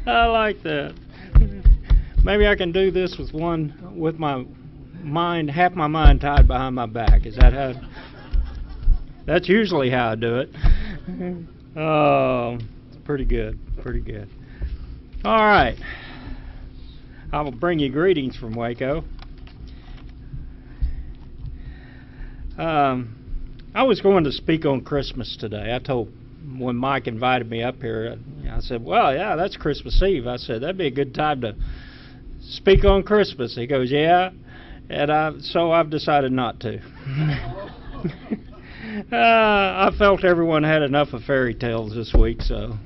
I like that. Maybe I can do this with my mind, half my mind tied behind my back. Is that how? That's usually how I do it. Oh, it's pretty good, pretty good. All right. I will bring you greetings from Waco. I was going to speak on Christmas today. When Mike invited me up here, I said, well, yeah, that's Christmas Eve. I said, that'd be a good time to speak on Christmas. He goes, yeah, and so I've decided not to. I felt everyone had enough of fairy tales this week, so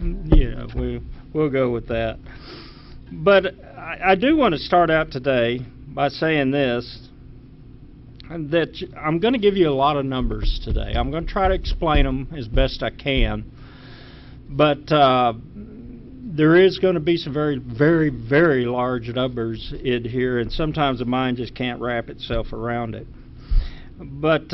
we'll go with that. But I do want to start out today by saying this, that I'm going to give you a lot of numbers today. I'm going to try to explain them as best I can, but there is going to be some very, very, very large numbers in here, and sometimes the mind just can't wrap itself around it. But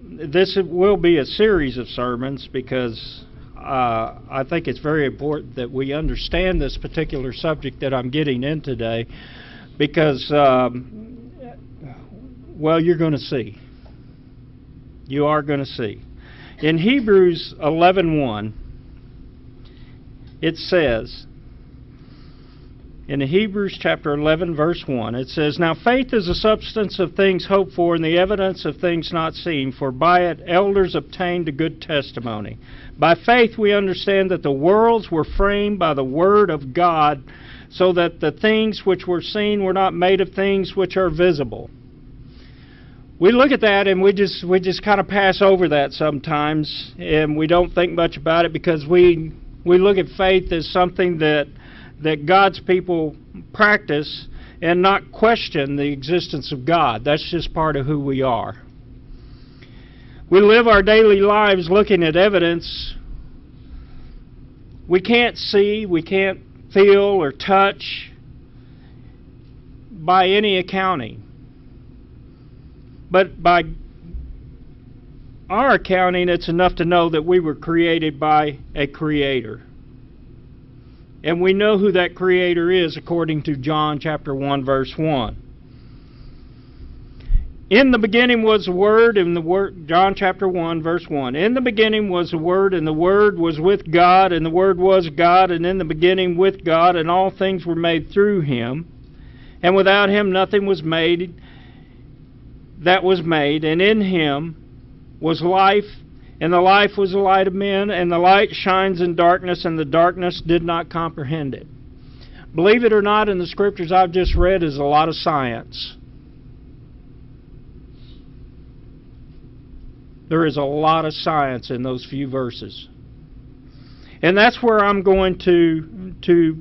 this will be a series of sermons because I think it's very important that we understand this particular subject that I'm getting in today, because well, you're going to see. You are going to see. In Hebrews 11:1, it says, in Hebrews chapter 11, verse 1, it says, now faith is the substance of things hoped for and the evidence of things not seen, for by it elders obtained a good testimony. By faith we understand that the worlds were framed by the word of God, so that the things which were seen were not made of things which are visible. We look at that and we just kind of pass over that sometimes, and we don't think much about it because we look at faith as something that God's people practice and not question the existence of God. That's just part of who we are. We live our daily lives looking at evidence we can't see, we can't feel or touch by any accounting. But by our accounting, it's enough to know that we were created by a Creator. And we know who that Creator is according to John chapter 1, verse 1. In the beginning was the Word, and the Word, John chapter 1, verse 1. In the beginning was the Word, and the Word was with God, and the Word was God, and in the beginning with God, and all things were made through Him. And without Him nothing was made that was made, and in Him was life, and the life was the light of men, and the light shines in darkness, and the darkness did not comprehend it. Believe it or not, in the scriptures I've just read is a lot of science. There is a lot of science in those few verses. And that's where I'm going to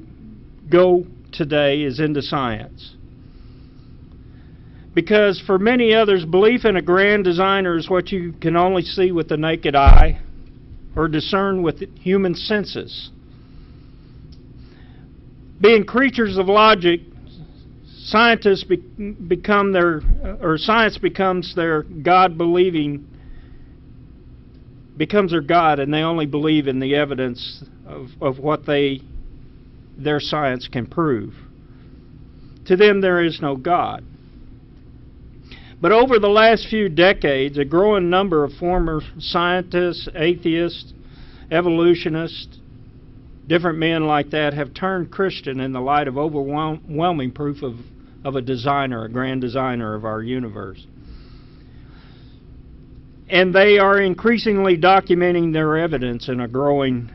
go today, is into science. Because for many others, belief in a grand designer is what you can only see with the naked eye or discern with human senses. Being creatures of logic, science becomes their God-believing, becomes their God, and they only believe in the evidence of what their science can prove. To them, there is no God. But over the last few decades, a growing number of former scientists, atheists, evolutionists, different men like that have turned Christian in the light of overwhelming proof of a designer, a grand designer of our universe. And they are increasingly documenting their evidence in a growing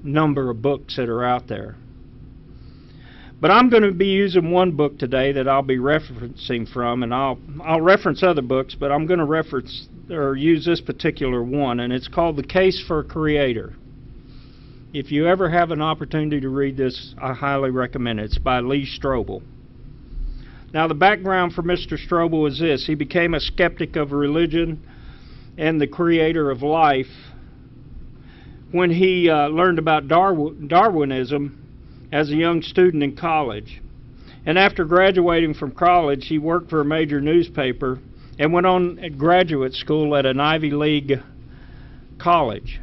number of books that are out there. But I'm going to be using one book today that I'll be referencing from, and I'll reference other books, but I'm going to reference or use this particular one, and it's called The Case for a Creator. If you ever have an opportunity to read this, I highly recommend it. It's by Lee Strobel. Now, the background for Mr. Strobel is this. He became a skeptic of religion and the creator of life when he learned about Darwinism as a young student in college. And after graduating from college, he worked for a major newspaper and went on graduate school at an Ivy League college.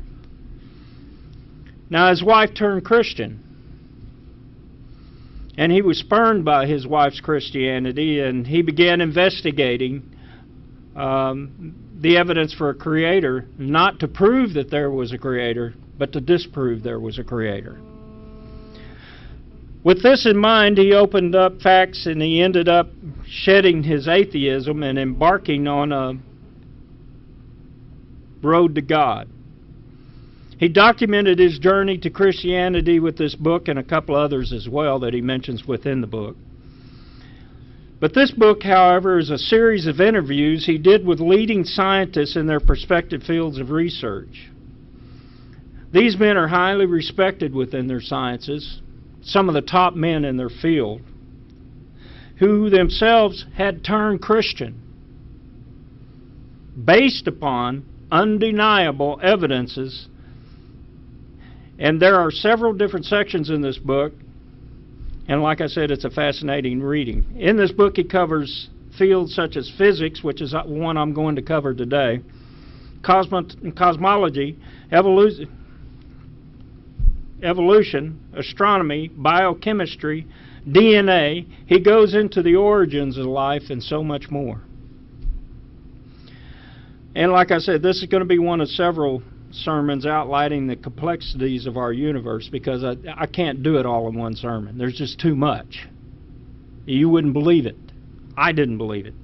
Now, his wife turned Christian, and he was spurned by his wife's Christianity, and he began investigating the evidence for a creator, not to prove that there was a creator, but to disprove there was a creator. With this in mind, he opened up facts, and he ended up shedding his atheism and embarking on a road to God. He documented his journey to Christianity with this book and a couple others as well that he mentions within the book. But this book, however, is a series of interviews he did with leading scientists in their respective fields of research. These men are highly respected within their sciences, some of the top men in their field, who themselves had turned Christian based upon undeniable evidences. And there are several different sections in this book, and like I said, it's a fascinating reading. In this book, he covers fields such as physics, which is one I'm going to cover today, cosmology, evolution, astronomy, biochemistry, DNA. He goes into the origins of life and so much more. And like I said, this is going to be one of several sermons outlining the complexities of our universe, because I can't do it all in one sermon. There's just too much. You wouldn't believe it. I didn't believe it.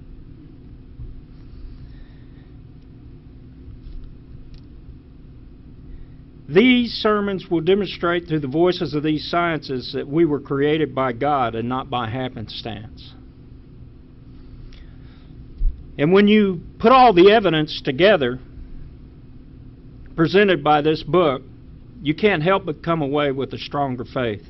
These sermons will demonstrate through the voices of these sciences that we were created by God and not by happenstance. And when you put all the evidence together presented by this book, you can't help but come away with a stronger faith.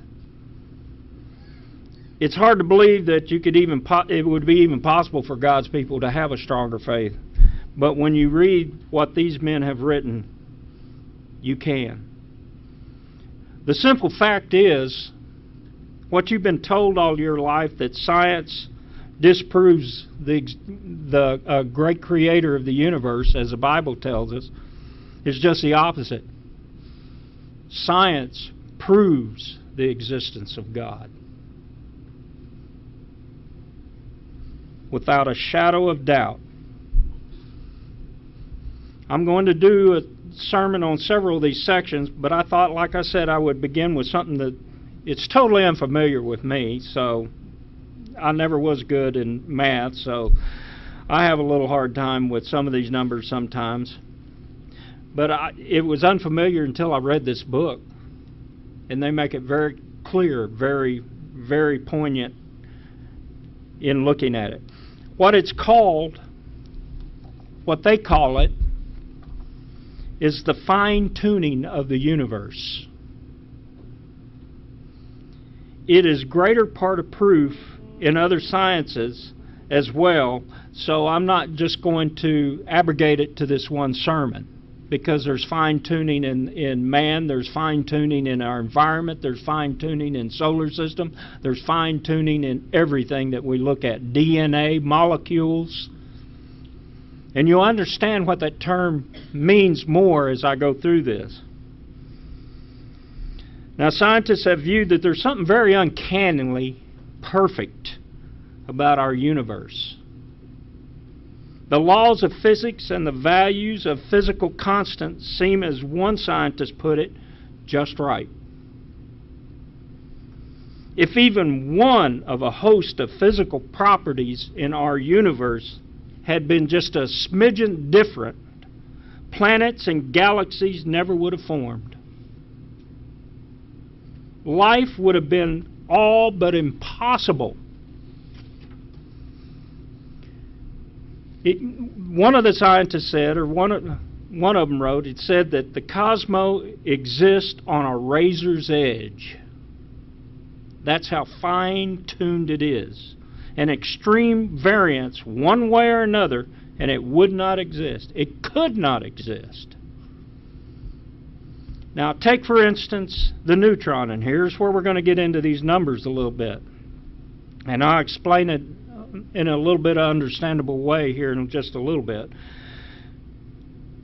It's hard to believe that it would be even possible for God's people to have a stronger faith. But when you read what these men have written, you can. The simple fact is, what you've been told all your life, that science disproves the great creator of the universe, as the Bible tells us, is just the opposite. Science proves the existence of God without a shadow of doubt. I'm going to do a sermon on several of these sections, but I thought, like I said, I would begin with something that it's totally unfamiliar with me. So I never was good in math, so I have a little hard time with some of these numbers sometimes. But it was unfamiliar until I read this book, and they make it very clear, very, very poignant in looking at it. What they call it, is the fine-tuning of the universe. It is greater part of proof in other sciences as well, so I'm not just going to abrogate it to this one sermon, because there's fine-tuning in man, there's fine-tuning in our environment, there's fine-tuning in solar system, there's fine-tuning in everything that we look at, DNA, molecules. And you'll understand what that term means more as I go through this. Now, scientists have viewed that there's something very uncannily perfect about our universe. The laws of physics and the values of physical constants seem, as one scientist put it, just right. If even one of a host of physical properties in our universe had been just a smidgen different, planets and galaxies never would have formed. Life would have been all but impossible. One of the scientists said, or one of them wrote, it said that the cosmos exists on a razor's edge. That's how fine-tuned it is. An extreme variance one way or another, and it would not exist. It could not exist. Now, take, for instance, the neutron, and here's where we're going to get into these numbers a little bit. And I'll explain it in a little bit of understandable way here in just a little bit.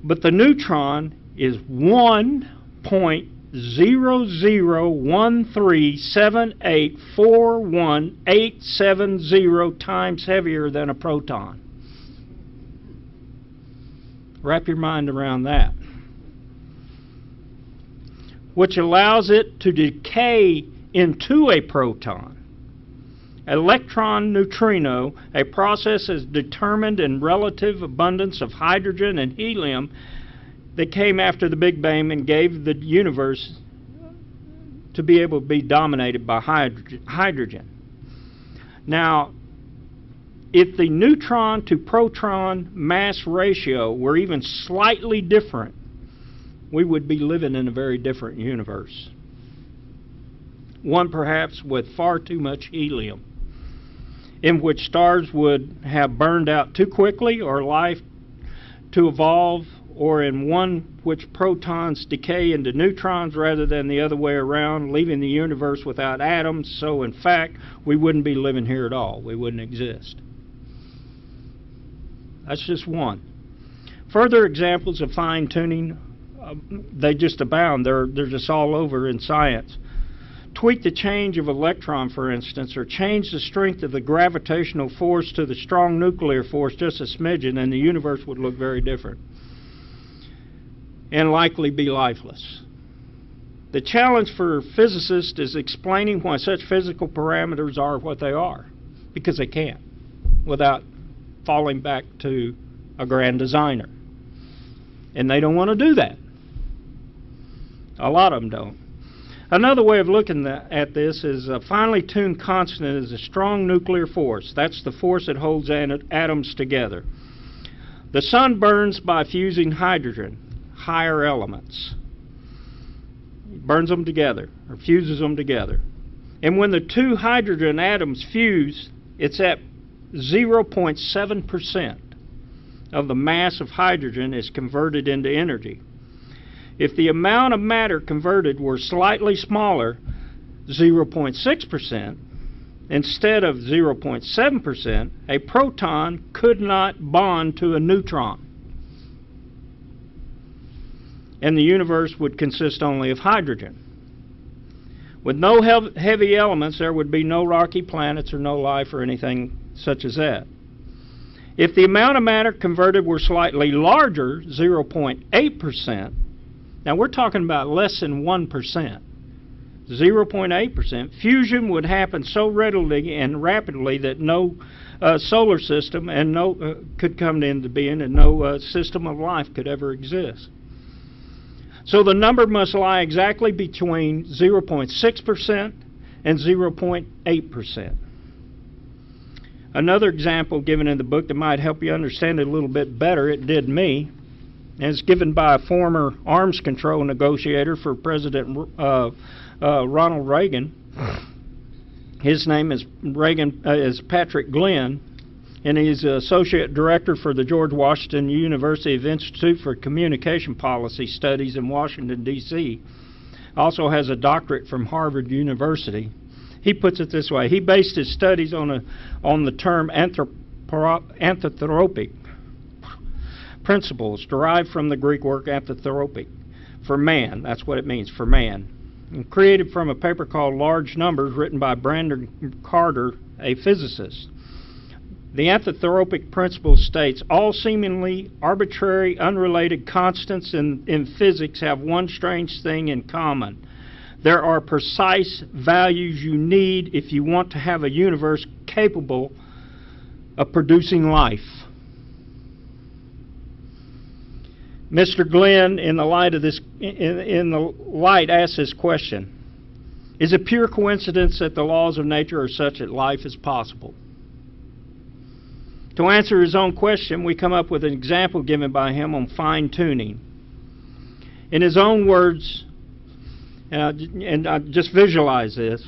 But the neutron is 1.2 0.00137841,870 times heavier than a proton. Wrap your mind around that. Which allows it to decay into a proton. Electron neutrino, a process is determined in relative abundance of hydrogen and helium that came after the Big Bang and gave the universe to be able to be dominated by hydrogen. Now, if the neutron to proton mass ratio were even slightly different, we would be living in a very different universe. One perhaps with far too much helium, in which stars would have burned out too quickly or life to evolve, or in one which protons decay into neutrons rather than the other way around, leaving the universe without atoms, so in fact we wouldn't be living here at all. We wouldn't exist. That's just one. Further examples of fine-tuning, they just abound. They're just all over in science. Tweak the change of electron, for instance, or change the strength of the gravitational force to the strong nuclear force just a smidgen, and the universe would look very different and likely be lifeless. The challenge for physicists is explaining why such physical parameters are what they are, because they can't, without falling back to a grand designer. And they don't want to do that. A lot of them don't. Another way of looking at this is a finely tuned constant is a strong nuclear force. That's the force that holds atoms together. The sun burns by fusing hydrogen, higher elements. It burns them together, or fuses them together. And when the two hydrogen atoms fuse, it's at 0.7% of the mass of hydrogen is converted into energy. If the amount of matter converted were slightly smaller, 0.6%, instead of 0.7%, a proton could not bond to a neutron. And the universe would consist only of hydrogen. With no heavy elements, there would be no rocky planets or no life or anything such as that. If the amount of matter converted were slightly larger, 0.8%, now we're talking about less than 1%, 0.8%, fusion would happen so readily and rapidly that no solar system and could come into being, and no system of life could ever exist. So the number must lie exactly between 0.6% and 0.8%. Another example given in the book that might help you understand it a little bit better, it did me, and it's given by a former arms control negotiator for President Ronald Reagan. His name is Patrick Glenn, and he's Associate Director for the George Washington University Institute for Communication Policy Studies in Washington, D.C. Also has a doctorate from Harvard University. He puts it this way. He based his studies on the term anthropic principles derived from the Greek word anthropic, for man. That's what it means, for man. And created from a paper called Large Numbers, written by Brandon Carter, a physicist. The anthropic principle states, all seemingly arbitrary, unrelated constants in physics have one strange thing in common. There are precise values you need if you want to have a universe capable of producing life. Mr. Glenn, in the light, asks this question: is it pure coincidence that the laws of nature are such that life is possible? To answer his own question, we come up with an example given by him on fine-tuning. In his own words, and I just visualize this,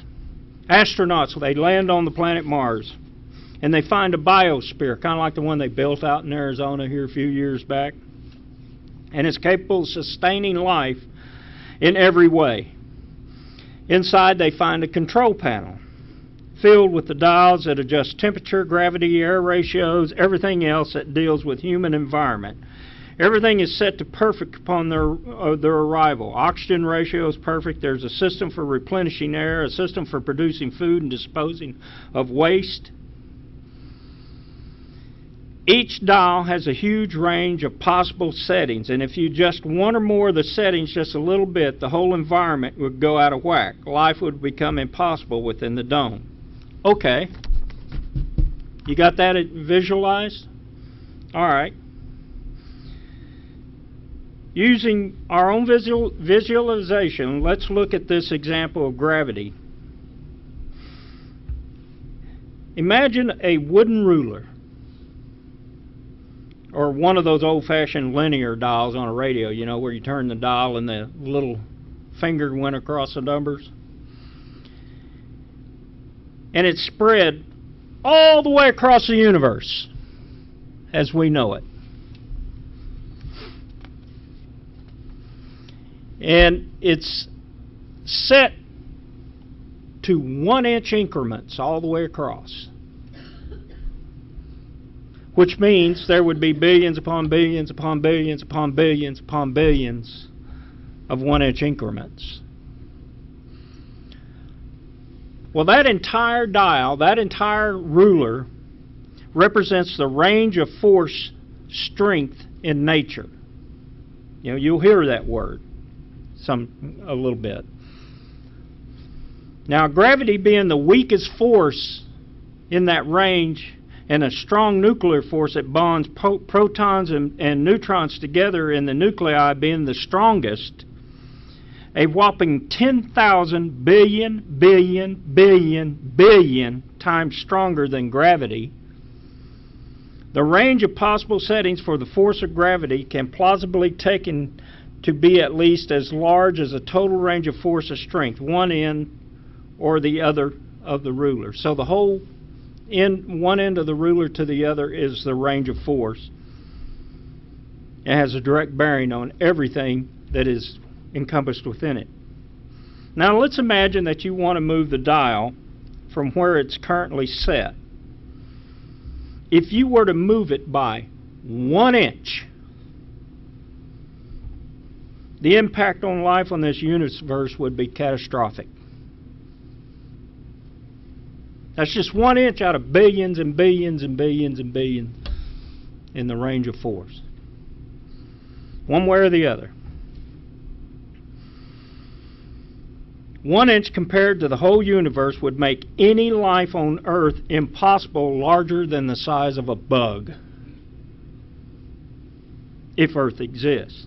astronauts, they land on the planet Mars, and they find a biosphere, kind of like the one they built out in Arizona here a few years back, and it's capable of sustaining life in every way. Inside, they find a control panel filled with the dials that adjust temperature, gravity, air ratios, everything else that deals with human environment. Everything is set to perfect upon their arrival. Oxygen ratio is perfect. There's a system for replenishing air, a system for producing food and disposing of waste. Each dial has a huge range of possible settings, and if you adjust one or more of the settings just a little bit, the whole environment would go out of whack. Life would become impossible within the dome. Okay. You got that visualized? All right. Using our own visualization, let's look at this example of gravity. Imagine a wooden ruler, or one of those old-fashioned linear dials on a radio, you know, where you turn the dial and the little finger went across the numbers. And it's spread all the way across the universe as we know it. And it's set to 1-inch increments all the way across, which means there would be billions upon billions upon billions upon billions upon billions of 1-inch increments. Well, that entire dial, that entire ruler, represents the range of force strength in nature. You know, you'll hear that word a little bit. Now, gravity being the weakest force in that range, and a strong nuclear force that bonds protons and neutrons together in the nuclei being the strongest, a whopping 10,000 billion times stronger than gravity, the range of possible settings for the force of gravity can plausibly taken to be at least as large as a total range of force of strength, one end or the other of the ruler. So the whole one end of the ruler to the other is the range of force. It has a direct bearing on everything that is encompassed within it. Now let's imagine that you want to move the dial from where it's currently set. If you were to move it by 1 inch, the impact on life on this universe would be catastrophic. That's just 1 inch out of billions and billions and billions and billions in the range of force. One way or the other. 1 inch compared to the whole universe would make any life on Earth impossible larger than the size of a bug, if Earth exists.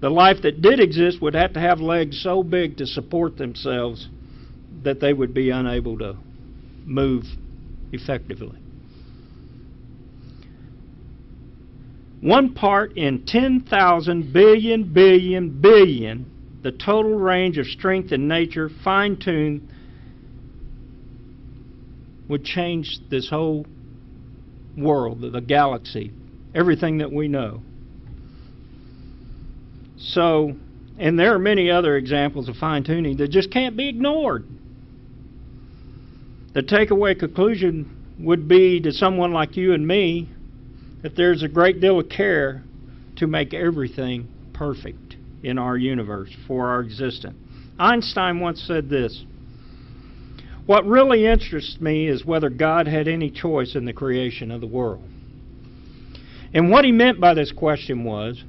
The life that did exist would have to have legs so big to support themselves that they would be unable to move effectively. 1 part in 10,000 billion, the total range of strength in nature, fine-tuned, would change this whole world, the galaxy, everything that we know. So, and there are many other examples of fine-tuning that just can't be ignored. The takeaway conclusion would be to someone like you and me that there's a great deal of care to make everything perfect in our universe for our existence. Einstein once said this: "What really interests me is whether God had any choice in the creation of the world." And what he meant by this question was,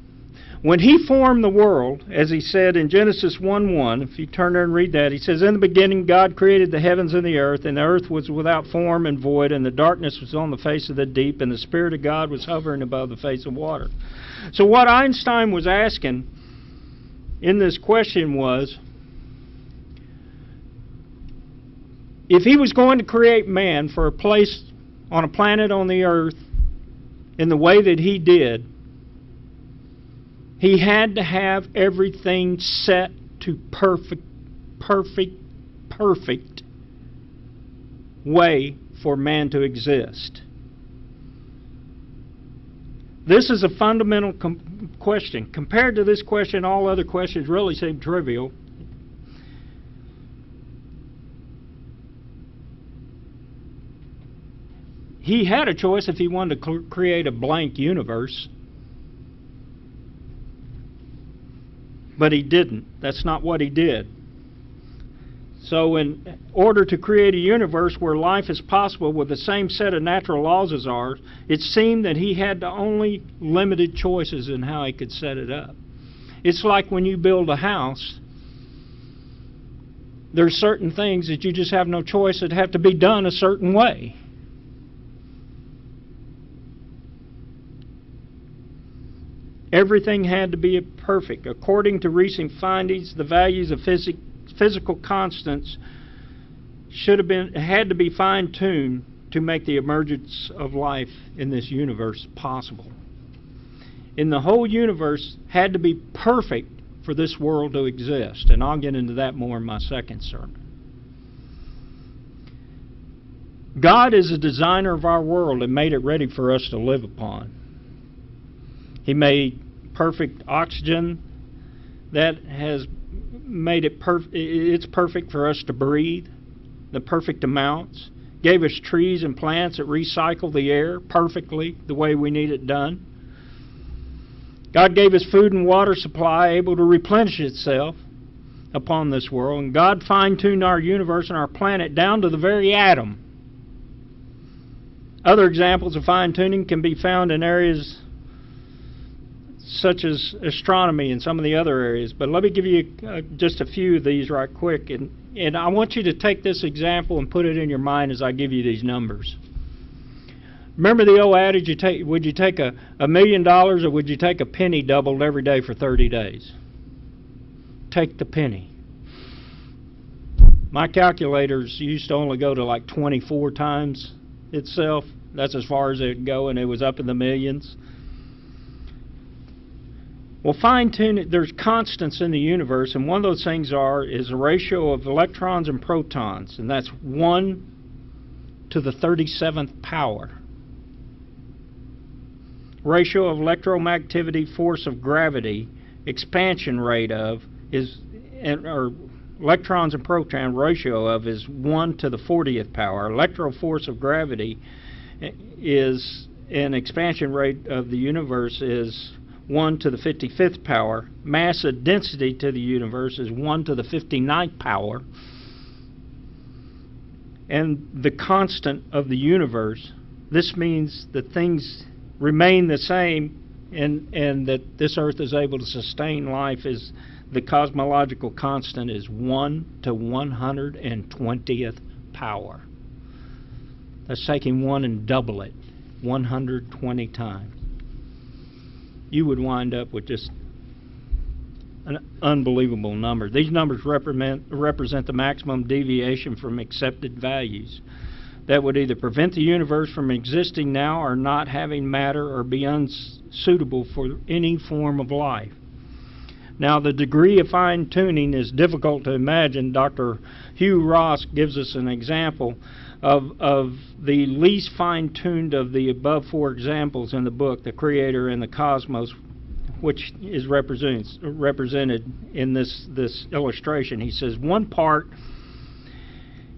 when he formed the world, as he said in Genesis 1:1, if you turn there and read that, he says, "In the beginning God created the heavens and the earth was without form and void, and the darkness was on the face of the deep, and the Spirit of God was hovering above the face of water." So what Einstein was asking in this question was, if he was going to create man for a place on a planet on the earth in the way that he did, he had to have everything set to perfect way for man to exist. This is a fundamental question. Compared to this question, all other questions really seem trivial. He had a choice if he wanted to create a blank universe. But he didn't. That's not what he did. So in order to create a universe where life is possible with the same set of natural laws as ours, it seemed that he had only limited choices in how he could set it up. It's like when you build a house, there's certain things that you just have no choice that have to be done a certain way. Everything had to be perfect. According to recent findings, the values of physical constants had to be fine-tuned to make the emergence of life in this universe possible. And the whole universe had to be perfect for this world to exist. And I'll get into that more in my second sermon. God is a designer of our world and made it ready for us to live upon. He made perfect oxygen that has made it it's perfect for us to breathe, the perfect amounts. Gave us trees and plants that recycle the air perfectly the way we need it done. God gave us food and water supply able to replenish itself upon this world. And God fine-tuned our universe and our planet down to the very atom. Other examples of fine-tuning can be found in areas such as astronomy and some of the other areas. But let me give you just a few of these right quick. And I want you to take this example and put it in your mind as I give you these numbers. Remember the old adage, would you take $1 million or would you take a penny doubled every day for 30 days? Take the penny. My calculators used to only go to like 24 times itself. That's as far as it would go, and it was up in the millions. Well, fine-tune, there's constants in the universe, and one of those things is a ratio of electrons and protons, and that's 1 to the 37th power. Ratio of electromagnetic force of gravity, expansion rate of, or electrons and proton ratio of is 1 to the 40th power. Electro force of gravity is, an expansion rate of the universe is 1 to the 55th power. Mass and density to the universe is 1 to the 59th power. And the constant of the universe, this means that things remain the same and that this earth is able to sustain life, is the cosmological constant is 1 to 120th power. That's taking 1 and double it 120 times. You would wind up with just an unbelievable number. These numbers represent the maximum deviation from accepted values that would either prevent the universe from existing now or not having matter or be unsuitable for any form of life. Now, the degree of fine-tuning is difficult to imagine. Dr. Hugh Ross gives us an example of the least fine-tuned of the above four examples in the book, the Creator and the Cosmos, which is represented in this illustration. He says 1 part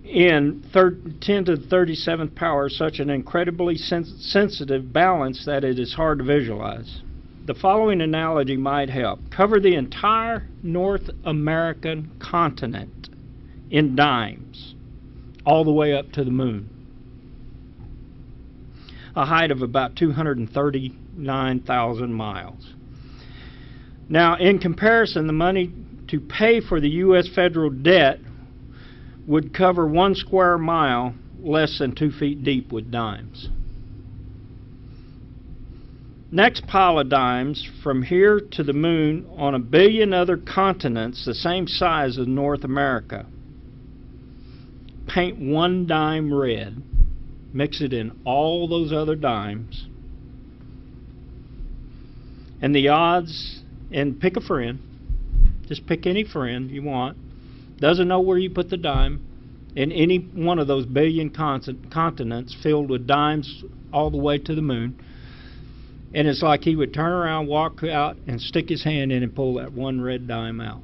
in 10 to the 37th power is such an incredibly sensitive balance that it is hard to visualize. The following analogy might help. Cover the entire North American continent in dimes, all the way up to the moon. A height of about 239,000 miles. Now, in comparison, the money to pay for the U.S. federal debt would cover 1 square mile less than 2 feet deep with dimes. Next pile of dimes, from here to the moon on 1 billion other continents the same size as North America. Paint 1 dime red, mix it in all those other dimes, and the odds, and pick a friend, just pick any friend you want, doesn't know where you put the dime, in any one of those billion continents filled with dimes all the way to the moon. And it's like he would turn around, walk out, and stick his hand in and pull that 1 red dime out.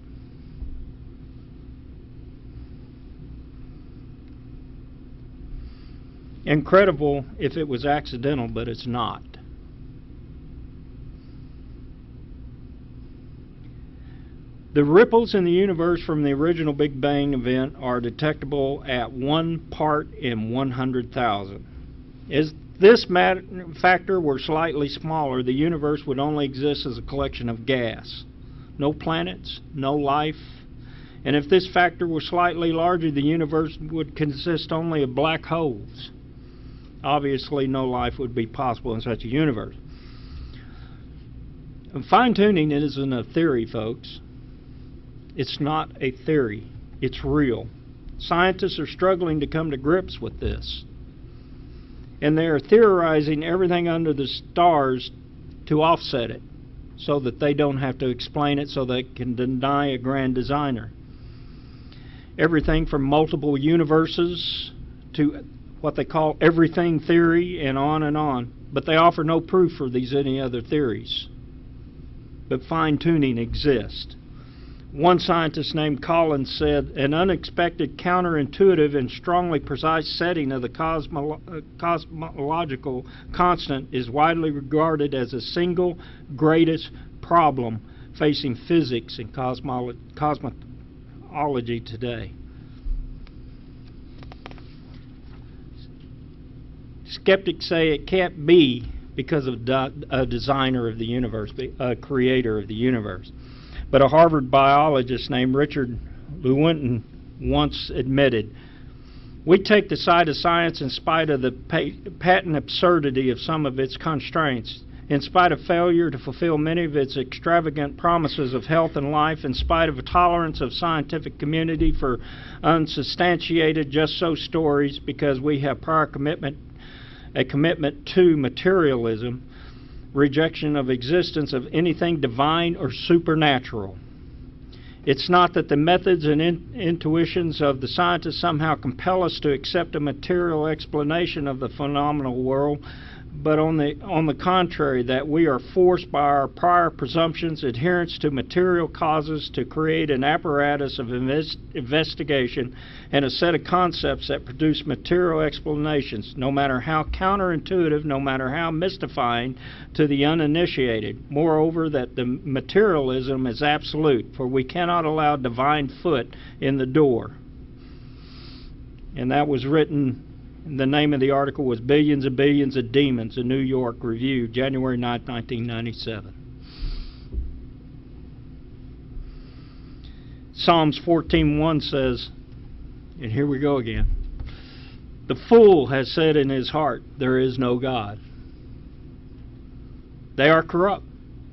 Incredible if it was accidental, but it's not. The ripples in the universe from the original Big Bang event are detectable at 1 part in 100,000. If this factor were slightly smaller, the universe would only exist as a collection of gas. No planets, no life. And if this factor were slightly larger, the universe would consist only of black holes. Obviously, no life would be possible in such a universe. And fine-tuning isn't a theory, folks. It's not a theory. It's real. Scientists are struggling to come to grips with this. And they are theorizing everything under the stars to offset it, so that they don't have to explain it, so they can deny a grand designer. Everything from multiple universes to what they call everything theory, and on and on. But they offer no proof for these any other theories. But fine-tuning exists. One scientist named Collins said, an unexpected, counterintuitive, and strongly precise setting of the cosmological constant is widely regarded as the single greatest problem facing physics and cosmology today. Skeptics say it can't be because of a designer of the universe, a creator of the universe. But a Harvard biologist named Richard Lewontin once admitted, we take the side of science in spite of the patent absurdity of some of its constraints, in spite of failure to fulfill many of its extravagant promises of health and life, in spite of a tolerance of scientific community for unsubstantiated just-so stories, because we have prior a commitment to materialism, rejection of existence of anything divine or supernatural. It's not that the methods and intuitions of the scientists somehow compel us to accept a material explanation of the phenomenal world, but on the contrary, that we are forced by our prior presumptions, adherence to material causes, to create an apparatus of investigation and a set of concepts that produce material explanations, no matter how counterintuitive, no matter how mystifying to the uninitiated. Moreover, that the materialism is absolute, for we cannot allow divine foot in the door. And that was written. The name of the article was Billions and Billions of Demons, a New York Review, January 9, 1997. Psalms 14:1 says, and here we go again, the fool has said in his heart, there is no God. They are corrupt.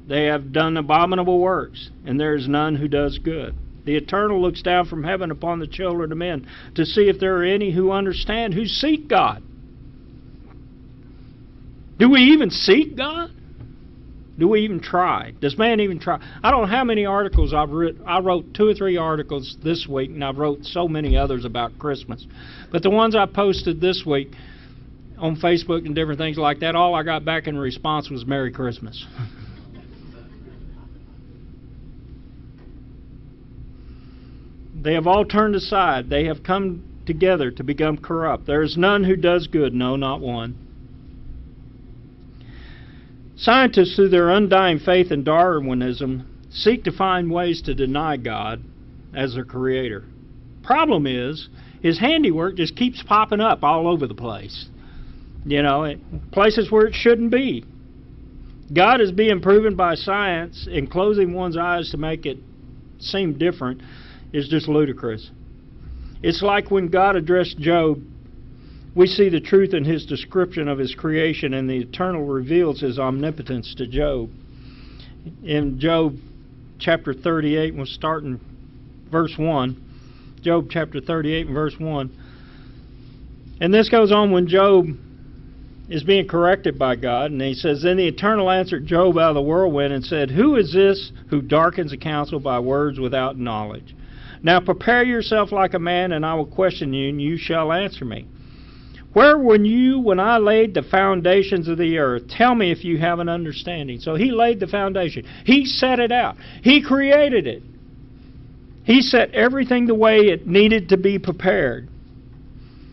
They have done abominable works, and there is none who does good. The Eternal looks down from heaven upon the children of men to see if there are any who understand, who seek God. Do we even seek God? Do we even try? Does man even try? I don't know how many articles I've written. I wrote 2 or 3 articles this week, and I've wrote so many others about Christmas. But the ones I posted this week on Facebook and different things like that, all I got back in response was Merry Christmas. They have all turned aside. They have come together to become corrupt. There is none who does good, no, not one. Scientists, through their undying faith in Darwinism, seek to find ways to deny God as their creator. Problem is, his handiwork just keeps popping up all over the place. You know, places where it shouldn't be. God is being proven by science, and closing one's eyes to make it seem different is just ludicrous. It's like when God addressed Job, we see the truth in his description of his creation, and the Eternal reveals his omnipotence to Job. In Job chapter 38, we'll start in verse 1. Job chapter 38 and verse 1. And this goes on when Job is being corrected by God, and he says, then the Eternal answered Job out of the whirlwind and said, who is this who darkens the counsel by words without knowledge? Now prepare yourself like a man, and I will question you, and you shall answer me. Where were you when I laid the foundations of the earth? Tell me if you have an understanding. So he laid the foundation. He set it out. He created it. He set everything the way it needed to be prepared.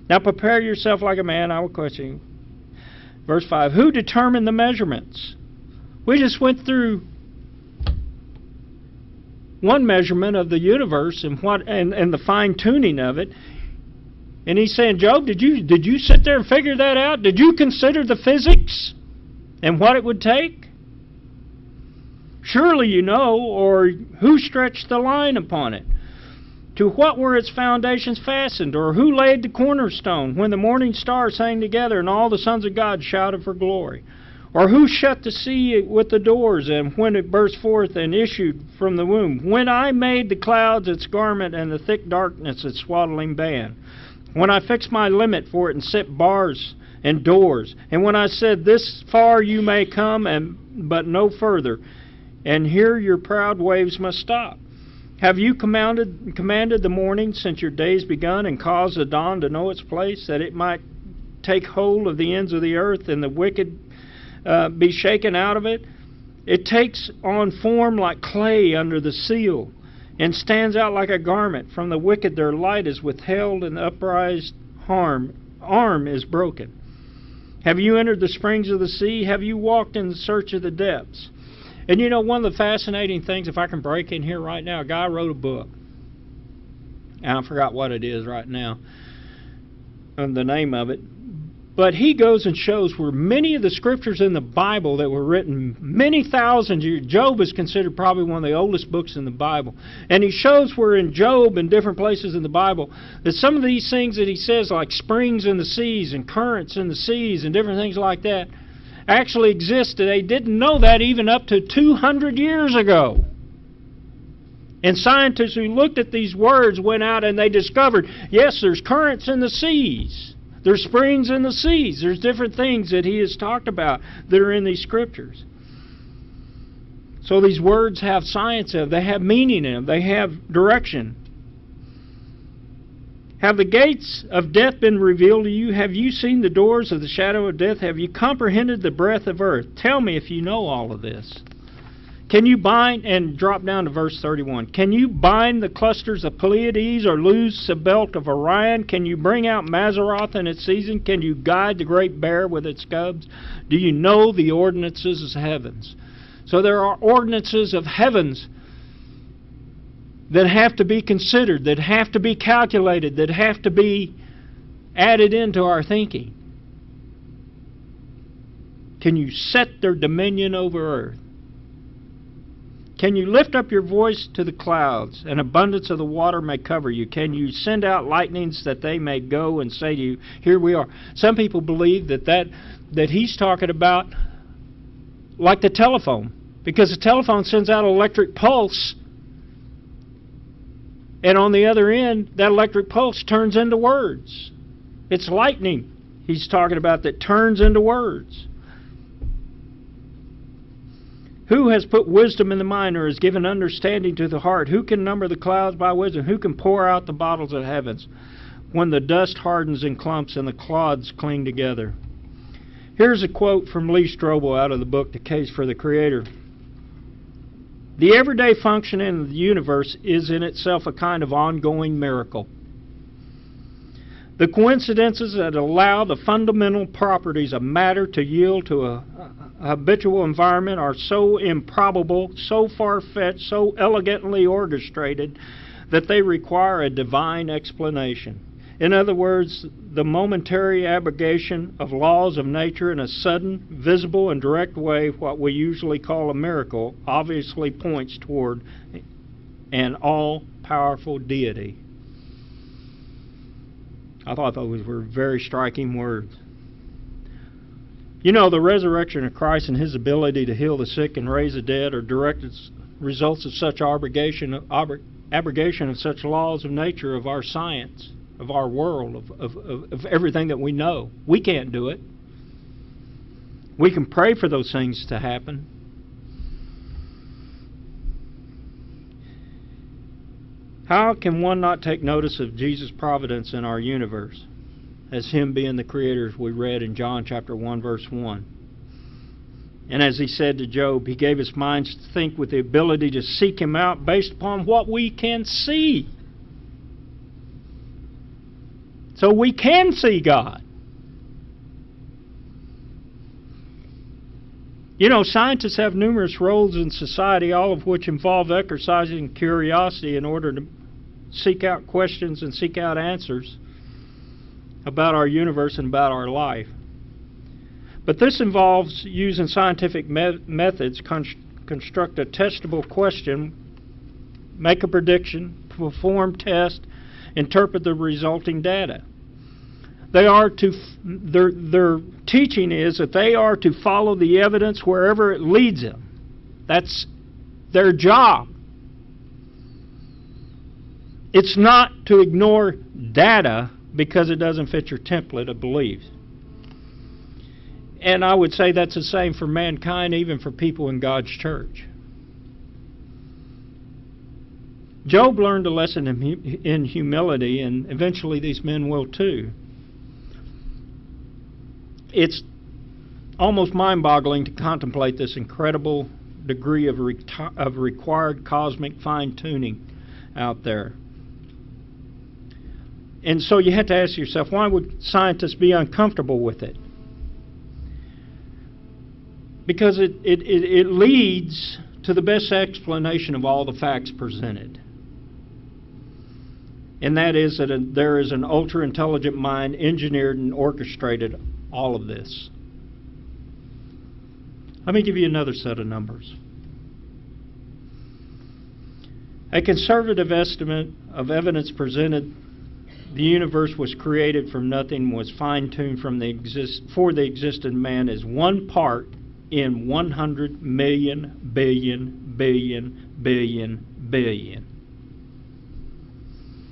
Now prepare yourself like a man, I will question you. Verse 5, who determined the measurements? We just went through one measurement of the universe and the fine-tuning of it. And he's saying, Job, did you sit there and figure that out? Did you consider the physics and what it would take? Surely you know, or who stretched the line upon it? To what were its foundations fastened? Or who laid the cornerstone when the morning stars sang together and all the sons of God shouted for glory? Or who shut the sea with the doors, and when it burst forth and issued from the womb? When I made the clouds its garment and the thick darkness its swaddling band? When I fixed my limit for it and set bars and doors? And when I said, this far you may come, but no further, and here your proud waves must stop? Have you commanded the morning since your days begun, and caused the dawn to know its place, that it might take hold of the ends of the earth, and the wicked be shaken out of it? It takes on form like clay under the seal, and stands out like a garment. From the wicked their light is withheld, and the upraised arm is broken. Have you entered the springs of the sea? Have you walked in the search of the depths? And you know, one of the fascinating things, if I can break in here right now, a guy wrote a book, and I forgot what it is right now, and the name of it, but he goes and shows where many of the scriptures in the Bible that were written many thousands years. Job is considered probably one of the oldest books in the Bible. And he shows where in Job and different places in the Bible that some of these things that he says, like springs in the seas and currents in the seas and different things like that, actually existed. They didn't know that even up to 200 years ago. And scientists who looked at these words went out and they discovered, yes, there's currents in the seas. There's springs in the seas. There's different things that he has talked about that are in these scriptures. So these words have science in them. They have meaning in them. They have direction. Have the gates of death been revealed to you? Have you seen the doors of the shadow of death? Have you comprehended the breadth of earth? Tell me if you know all of this. Can you bind, and drop down to verse 31, can you bind the clusters of Pleiades or loose the belt of Orion? Can you bring out Mazzaroth in its season? Can you guide the great bear with its cubs? Do you know the ordinances of heavens? So there are ordinances of heavens that have to be considered, that have to be calculated, that have to be added into our thinking. Can you set their dominion over earth? Can you lift up your voice to the clouds? An abundance of the water may cover you. Can you send out lightnings that they may go and say to you, here we are? Some people believe that he's talking about like the telephone, because the telephone sends out an electric pulse, and on the other end, that electric pulse turns into words. It's lightning he's talking about that turns into words. Who has put wisdom in the mind, or has given understanding to the heart? Who can number the clouds by wisdom? Who can pour out the bottles of heavens when the dust hardens in clumps and the clods cling together? Here's a quote from Lee Strobel out of the book The Case for the Creator. The everyday functioning of the universe is in itself a kind of ongoing miracle. The coincidences that allow the fundamental properties of matter to yield to a habitual environment are so improbable, so far-fetched, so elegantly orchestrated that they require a divine explanation. In other words, the momentary abrogation of laws of nature in a sudden, visible, and direct way, what we usually call a miracle, obviously points toward an all-powerful deity. I thought those were very striking words. You know, the resurrection of Christ and His ability to heal the sick and raise the dead are direct results of such abrogation of such laws of nature, of our science, of our world, of everything that we know. We can't do it. We can pray for those things to happen. How can one not take notice of Jesus' providence in our universe, as Him being the Creator, as we read in John chapter 1, verse 1? And as He said to Job, He gave us minds to think with the ability to seek Him out based upon what we can see. So we can see God. You know, scientists have numerous roles in society, all of which involve exercising curiosity in order to seek out questions and seek out answers about our universe and about our life. But this involves using scientific methods, construct a testable question, make a prediction, perform tests, interpret the resulting data. Their teaching is that they are to follow the evidence wherever it leads them. That's their job. It's not to ignore data because it doesn't fit your template of beliefs. And I would say that's the same for mankind, even for people in God's church. Job learned a lesson in humility, and eventually these men will too. It's almost mind-boggling to contemplate this incredible degree of required cosmic fine-tuning out there. And so you have to ask yourself, why would scientists be uncomfortable with it? Because it leads to the best explanation of all the facts presented. And that is that there is an ultra-intelligent mind engineered and orchestrated all of this. Let me give you another set of numbers. A conservative estimate of evidence presented the universe was created from nothing, was fine-tuned for the existent man, is 1 part in 100 million billion.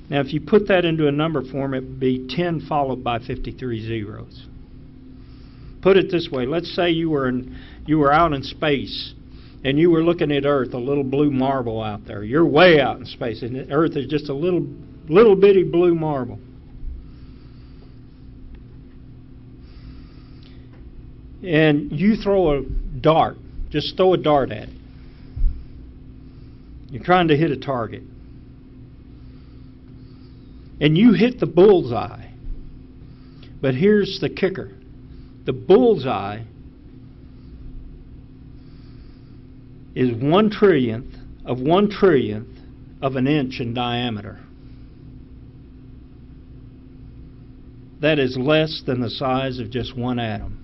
Now, if you put that into a number form, it would be 10 followed by 53 zeros. Put it this way: let's say you were out in space, and you were looking at Earth, a little blue marble out there. You're way out in space, and Earth is just a little bitty blue marble. And you throw a dart. Just throw a dart at it. You're trying to hit a target. And you hit the bullseye. But here's the kicker. The bullseye is 1/1,000,000,000 of an inch in diameter. That is less than the size of just one atom.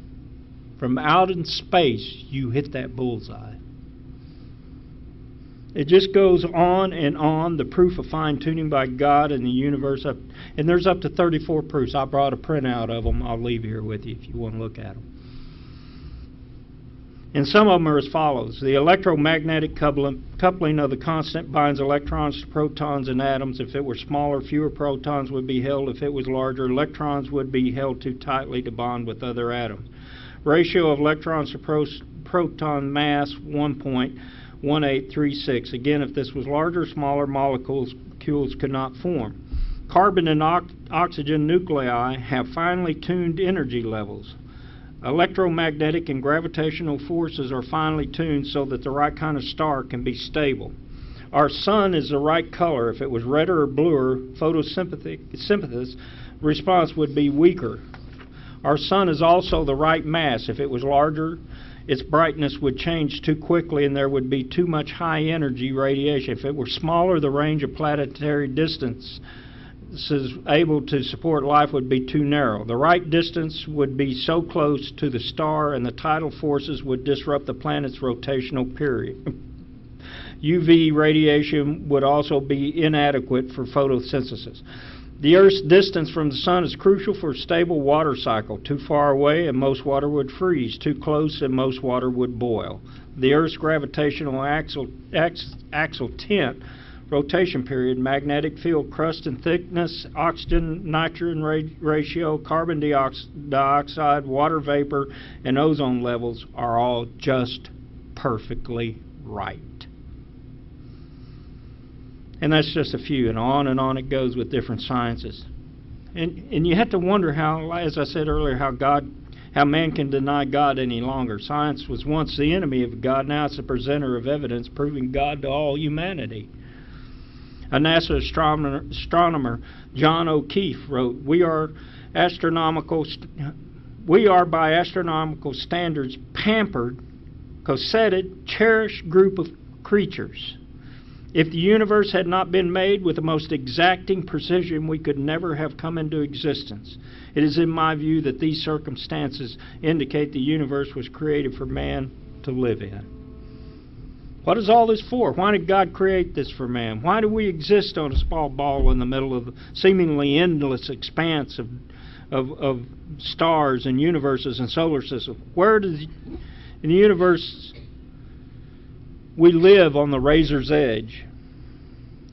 From out in space, you hit that bullseye. It just goes on and on, the proof of fine-tuning by God in the universe. And there's up to 34 proofs. I brought a printout of them. I'll leave here with you if you want to look at them. And some of them are as follows. The electromagnetic coupling of the constant binds electrons to protons in atoms. If it were smaller, fewer protons would be held. If it was larger, electrons would be held too tightly to bond with other atoms. Ratio of electrons to proton mass, 1.1836. Again, if this was larger, smaller molecules could not form. Carbon and oxygen nuclei have finely tuned energy levels. Electromagnetic and gravitational forces are finely tuned so that the right kind of star can be stable. Our sun is the right color. If it was redder or bluer, photosynthesis response would be weaker. Our sun is also the right mass. If it was larger, its brightness would change too quickly and there would be too much high energy radiation. If it were smaller, the range of planetary distance able to support life would be too narrow. The right distance would be so close to the star and the tidal forces would disrupt the planet's rotational period. UV radiation would also be inadequate for photosynthesis. The Earth's distance from the Sun is crucial for a stable water cycle. Too far away and most water would freeze. Too close and most water would boil. The Earth's gravitational axle tent, rotation period, magnetic field, crust and thickness, oxygen-nitrogen ratio, carbon dioxide, water vapor, and ozone levels are all just perfectly right. And that's just a few, and on it goes with different sciences. And you have to wonder how, as I said earlier, how man can deny God any longer. Science was once the enemy of God, now it's the presenter of evidence proving God to all humanity. A NASA astronomer, John O'Keefe, wrote, We are by astronomical standards pampered coseted, cherished group of creatures. If the universe had not been made with the most exacting precision, we could never have come into existence. It is in my view that these circumstances indicate the universe was created for man to live in. What is all this for? Why did God create this for man? Why do we exist on a small ball in the middle of a seemingly endless expanse of stars and universes and solar systems? Where does in the universe we live on the razor's edge?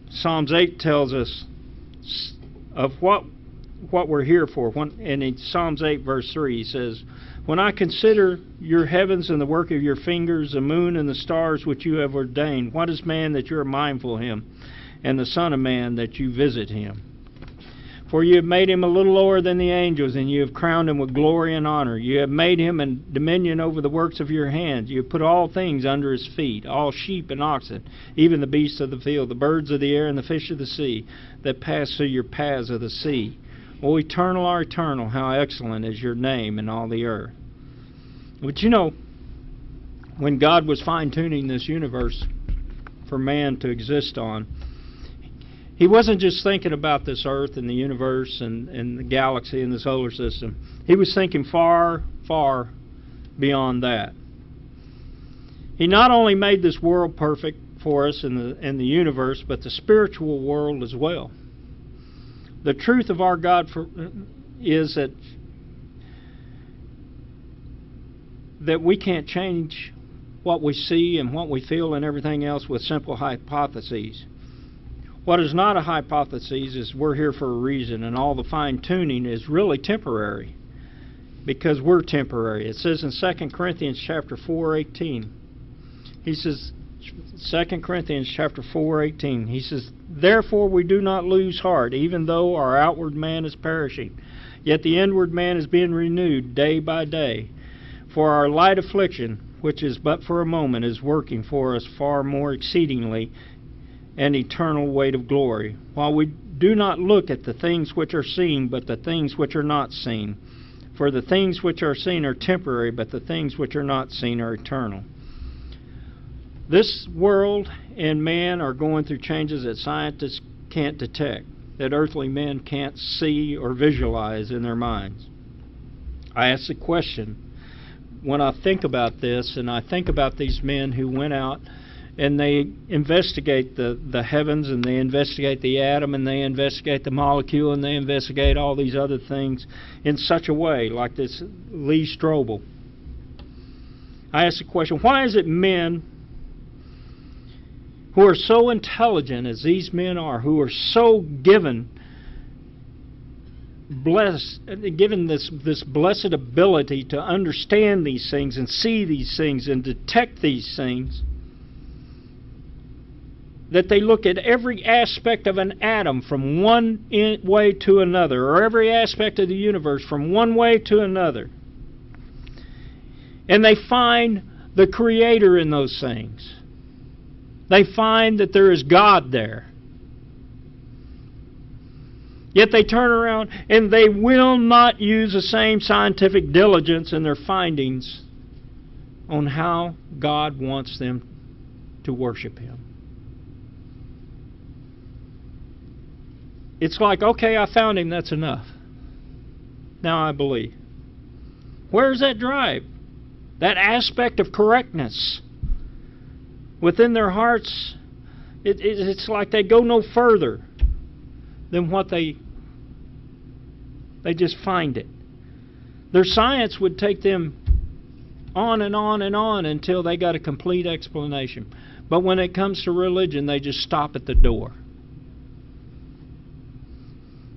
Psalms 8 tells us of what we're here for. And in Psalms 8 verse 3 he says, "When I consider your heavens and the work of your fingers, the moon and the stars which you have ordained, what is man that you are mindful of him, and the son of man that you visit him? For you have made him a little lower than the angels, and you have crowned him with glory and honor. You have made him in dominion over the works of your hands. You have put all things under his feet, all sheep and oxen, even the beasts of the field, the birds of the air, and the fish of the sea, that pass through your paths of the sea. O eternal, our eternal, how excellent is your name in all the earth." But you know, when God was fine-tuning this universe for man to exist on, He wasn't just thinking about this earth and the universe and the galaxy and the solar system. He was thinking far, far beyond that. He not only made this world perfect for us in the universe, but the spiritual world as well. The truth of our God is that we can't change what we see and what we feel and everything else with simple hypotheses. What is not a hypothesis is we're here for a reason, and all the fine-tuning is really temporary, because we're temporary. It says in 2 Corinthians chapter 4:18. He says, 2 Corinthians chapter 4:18. He says, "Therefore we do not lose heart, even though our outward man is perishing, yet the inward man is being renewed day by day. For our light affliction, which is but for a moment, is working for us far more exceedingly an eternal weight of glory, while we do not look at the things which are seen, but the things which are not seen. For the things which are seen are temporary, but the things which are not seen are eternal." This world and man are going through changes that scientists can't detect, that earthly men can't see or visualize in their minds. I ask the question, when I think about this, and I think about these men who went out and they investigate the heavens, and they investigate the atom, and they investigate the molecule, and they investigate all these other things in such a way, like this Lee Strobel. I ask the question, why is it men who are so intelligent as these men are, who are so given this blessed ability to understand these things and see these things and detect these things, that they look at every aspect of an atom from one way to another, or every aspect of the universe from one way to another, and they find the Creator in those things. They find that there is God there. Yet they turn around and they will not use the same scientific diligence in their findings on how God wants them to worship Him. It's like, okay, I found Him, that's enough. Now I believe. Where's that drive? That aspect of correctness within their hearts, it's like they go no further than what they just find it. Their science would take them on and on and on until they got a complete explanation. But when it comes to religion, they just stop at the door.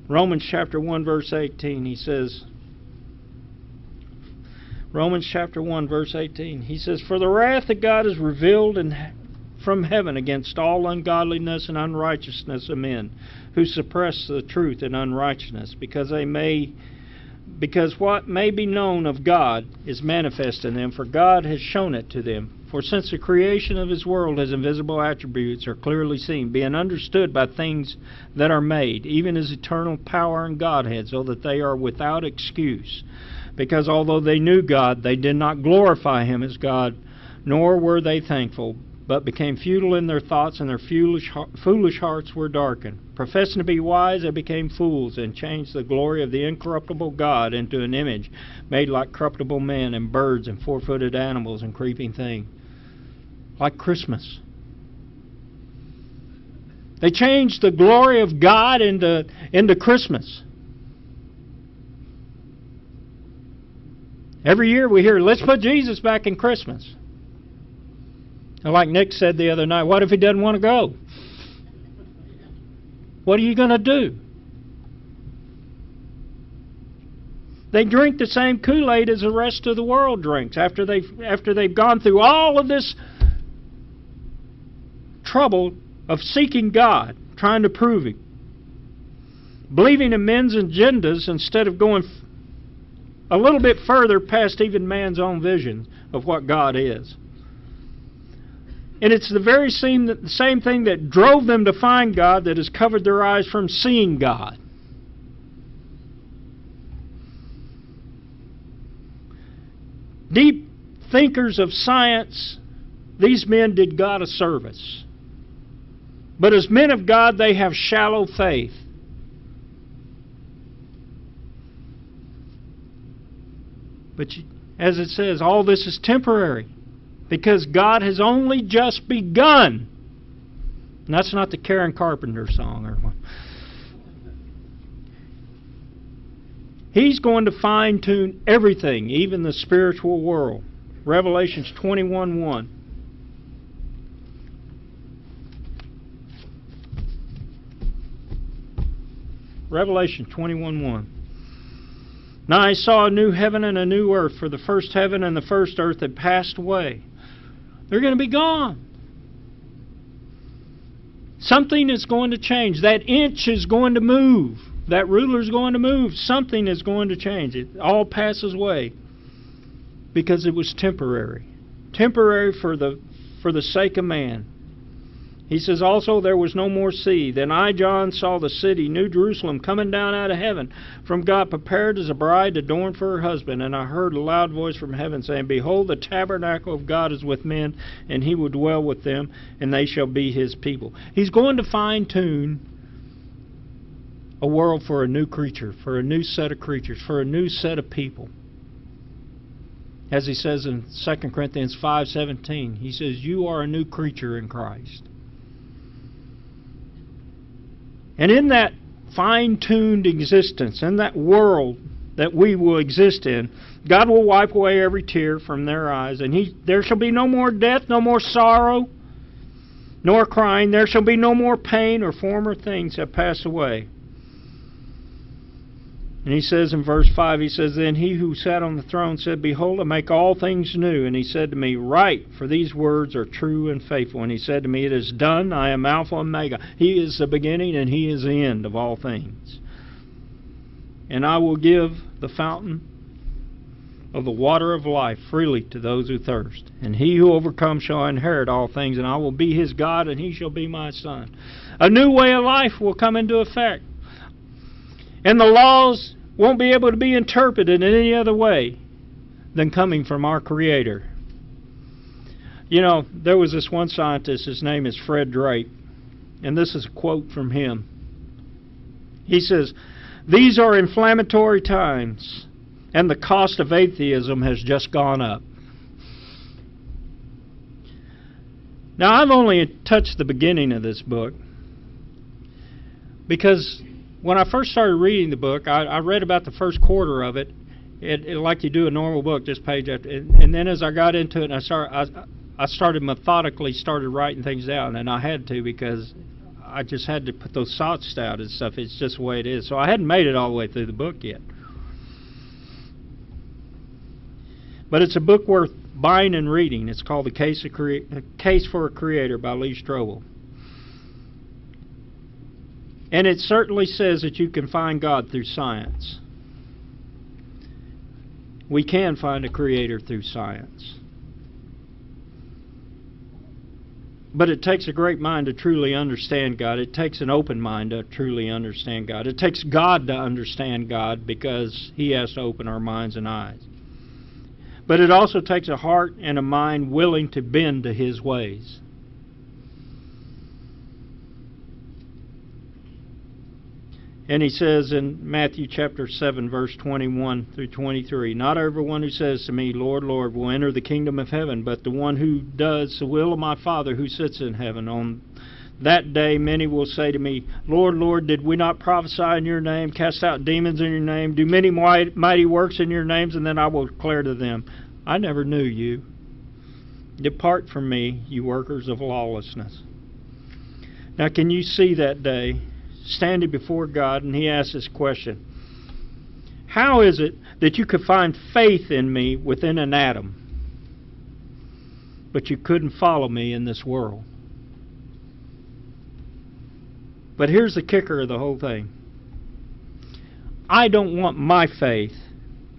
Romans chapter 1 verse 18, he says, Romans chapter 1 verse 18, he says, "For the wrath of God is revealed from heaven against all ungodliness and unrighteousness of men, who suppress the truth in unrighteousness, because what may be known of God is manifest in them, for God has shown it to them. For since the creation of His world, His invisible attributes are clearly seen, being understood by things that are made, even His eternal power and Godhead, so that they are without excuse. Because although they knew God, they did not glorify Him as God, nor were they thankful, but became futile in their thoughts, and their foolish hearts were darkened. Professing to be wise, they became fools, and changed the glory of the incorruptible God into an image made like corruptible men, and birds, and four-footed animals, and creeping things. Like Christmas. They changed the glory of God into Christmas. Every year we hear, let's put Jesus back in Christmas. And like Nick said the other night, what if he doesn't want to go? What are you going to do? They drink the same Kool-Aid as the rest of the world drinks after they've gone through all of this trouble of seeking God, trying to prove Him, believing in men's agendas instead of going a little bit further past even man's own vision of what God is. And it's the very same thing that drove them to find God that has covered their eyes from seeing God. Deep thinkers of science, these men did God a service. But as men of God, they have shallow faith. But as it says, all this is temporary, because God has only just begun. And that's not the Karen Carpenter song or what. He's going to fine-tune everything, even the spiritual world. Revelations 21:1. Revelation 21:1. Now I saw a new heaven and a new earth, for the first heaven and the first earth had passed away. They're going to be gone. Something is going to change. That inch is going to move. That ruler is going to move. Something is going to change. It all passes away because it was temporary. Temporary for the sake of man. He says, also there was no more sea. Then I, John, saw the city, New Jerusalem, coming down out of heaven from God, prepared as a bride adorned for her husband. And I heard a loud voice from heaven saying, behold, the tabernacle of God is with men, and He will dwell with them, and they shall be His people. He's going to fine-tune a world for a new creature, for a new set of creatures, for a new set of people. As he says in 2 Corinthians 5:17, he says, you are a new creature in Christ. And in that fine-tuned existence, in that world that we will exist in, God will wipe away every tear from their eyes, and there shall be no more death, no more sorrow, nor crying. There shall be no more pain, or former things have passed away. And he says in verse 5, he says, then He who sat on the throne said, behold, I make all things new. And He said to me, write, for these words are true and faithful. And He said to me, it is done. I am Alpha and Omega. He is the beginning and He is the end of all things. And I will give the fountain of the water of life freely to those who thirst. And he who overcomes shall inherit all things, and I will be his God, and he shall be my son. A new way of life will come into effect. And the laws won't be able to be interpreted in any other way than coming from our Creator. You know, there was this one scientist, his name is Fred Drake, and this is a quote from him. He says, these are inflammatory times, and the cost of atheism has just gone up. Now, I've only touched the beginning of this book, because when I first started reading the book, I read about the first quarter of it, like you do a normal book, just page after. And then as I got into it, I started methodically writing things down, and I had to, because I just had to put those thoughts out and stuff. It's just the way it is. So I hadn't made it all the way through the book yet. But it's a book worth buying and reading. It's called The Case for a Creator by Lee Strobel. And it certainly says that you can find God through science. We can find a Creator through science. But it takes a great mind to truly understand God. It takes an open mind to truly understand God. It takes God to understand God, because He has to open our minds and eyes. But it also takes a heart and a mind willing to bend to His ways. And He says in Matthew chapter 7, verse 21 through 23, "Not everyone who says to me, 'Lord, Lord,' will enter the kingdom of heaven, but the one who does the will of my Father who sits in heaven. On that day many will say to me, 'Lord, Lord, did we not prophesy in your name, cast out demons in your name, do many mighty works in your names?' And then I will declare to them, 'I never knew you. Depart from me, you workers of lawlessness.'" Now can you see that day standing before God, and He asks this question: how is it that you could find faith in me within an atom, but you couldn't follow me in this world? But here's the kicker of the whole thing. I don't want my faith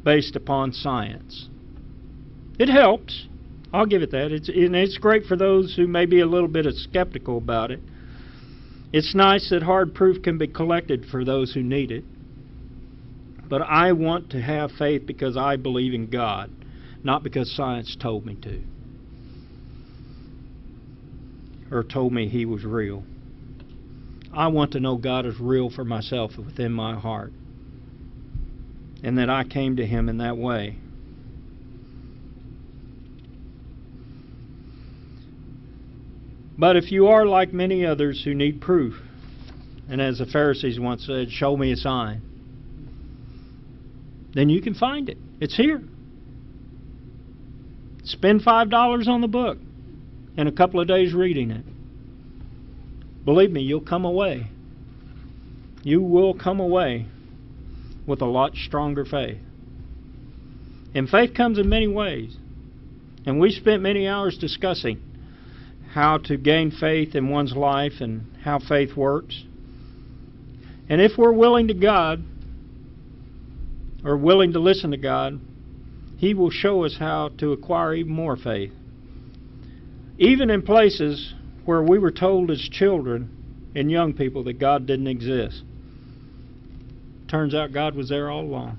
based upon science. It helps. I'll give it that. It's great for those who may be a little bit skeptical about it. It's nice that hard proof can be collected for those who need it. But I want to have faith because I believe in God, not because science told me to, or told me He was real. I want to know God is real for myself within my heart, and that I came to Him in that way. But if you are like many others who need proof, and as the Pharisees once said, "Show me a sign," then you can find it. It's here. Spend $5 on the book and a couple of days reading it. Believe me, you'll come away. You will come away with a lot stronger faith. And faith comes in many ways. And we spent many hours discussing how to gain faith in one's life and how faith works. And if we're willing to God, or willing to listen to God, He will show us how to acquire even more faith. Even in places where we were told as children and young people that God didn't exist. Turns out God was there all along.